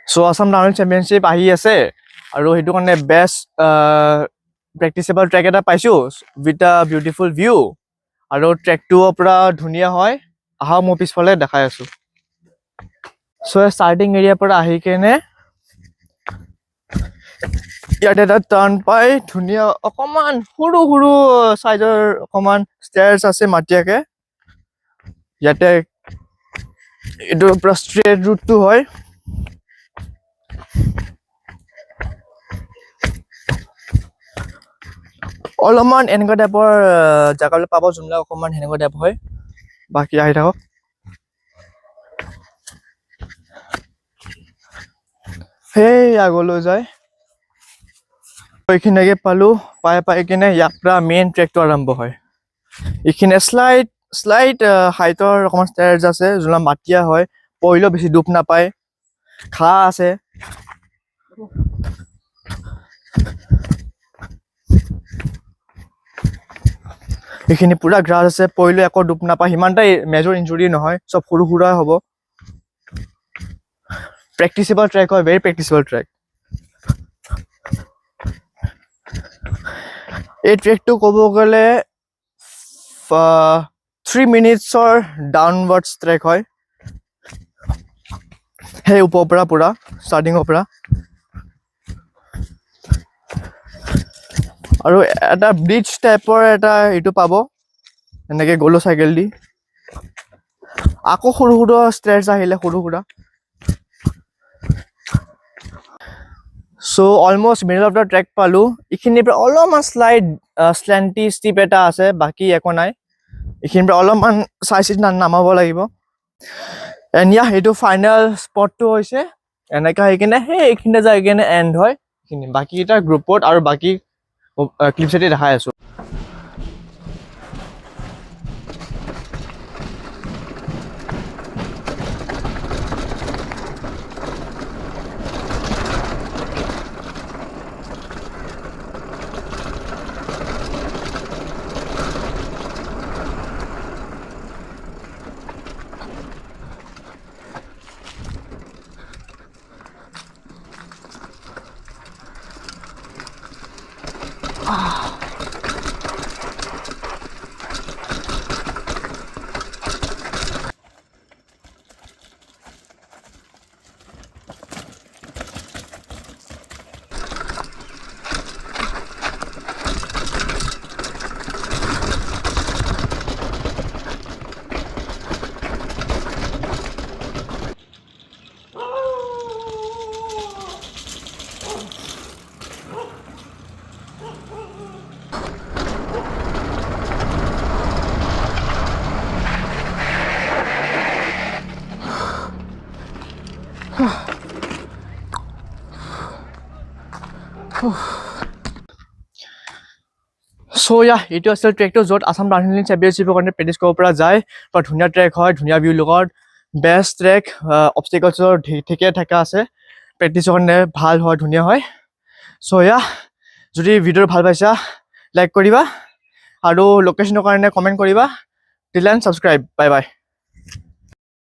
so Assam downhill championship আহি আছে আৰু সেইটো কাৰণে বেষ্ট প্ৰেক্টিচেবল ট্ৰেক এটা পাইছোঁ উইথ আ বিউটিফুল ভিউ আৰু ট্ৰেকটোও পুৰা ধুনীয়া হয় আহা মই পিছফালে দেখাই আছোঁ সো ষ্টাৰ্টিং এৰিয়াৰ পৰা আহি কেনে ইয়াতে এটা টাৰ্ণ পাই ধুনীয়া অকণমান সৰু সৰু চাইজৰ অকণমান ষ্টেয়াৰ্ছ আছে মাটিয়াকে ইয়াতে এইটো পুৰা ষ্ট্ৰেট ৰুটটো হয় অলপমান এনেকুৱা টাইপৰ জেগালৈ পাব যোনবিলাক অকণমান সেনেকুৱা টাইপ হয় বাকী আহি থাকক সেই আগলৈ যায় এইখিনিকে পালোঁ পাই কিনে ইয়াৰ পৰা মেইন ট্ৰেকটো আৰম্ভ হয় এইখিনি শ্লাইট হাইটৰ অকণমান ষ্টেয়াৰ্ছ আছে যোনবিলাক মাটিয়া হয় পৰিলেও বেছি ডুব নাপায় ঘাঁহ আছে এইখিনি পুৰা গ্ৰাছ আছে পৰিলেও একো ডুব নাপায় সিমানটা মেজৰ ইঞ্জুৰি নহয় চব সৰু সুৰা হ'ব প্ৰেক্টিচেবল ট্ৰেক হয় ভেৰি প্ৰেক্টিচেবল ট্ৰেক এই ট্ৰেকটো ক'ব গ'লে 3 মিনিটছৰ ডাউনৱাৰ্ডছ ট্ৰেক হয় সেই ওপৰৰ পৰা পুৰা ষ্টাৰ্টিঙৰ পৰা আৰু এটা ব্ৰিজ টাইপৰ এটা এইটো পাব এনেকৈ গ'লো চাইকেল দি আকৌ সৰু সৰু ষ্টেয়াৰ্ছ আহিলে সৰু সুৰা so' almost middle of the trek পালোঁ এইখিনিৰ পৰা অলপমান শ্লেণ্টি ষ্টিপ এটা আছে বাকী একো নাই এইখিনিৰ পৰা অলপমান চাই চিতি নামাব লাগিব এণ্ড এইটো ফাইনেল স্পটটো হৈছে এনেকৈ আহি কিনে সেই এইখিনিতে যাই কিনে এণ্ড হয় এইখিনি বাকীকেইটা গ্ৰুপত আৰু বাকী ক্লিপ চেটি দেখাই আছোঁ চ' এইটো আছিল ট্ৰেকটো য'ত আসাম ডাউনহিল চেম্পিয়নশ্বিপৰ কাৰণে প্ৰেক্টিছ কৰিব পৰা যায় পুৰা ধুনীয়া ট্ৰেক হয় ধুনীয়া ভিউ লগত বেষ্ট ট্ৰেক অবষ্টিকলছৰ ঠিকে থকা আছে প্ৰেক্টিছৰ কাৰণে ভাল হয় ধুনীয়া হয় চ' যদি ভিডিঅ'টো ভাল পাইছা লাইক কৰিবা আৰু লোকেশ্যনৰ কাৰণে কমেণ্ট কৰিবা টিল এণ্ড ছাবস্ক্ৰাইব বাই বাই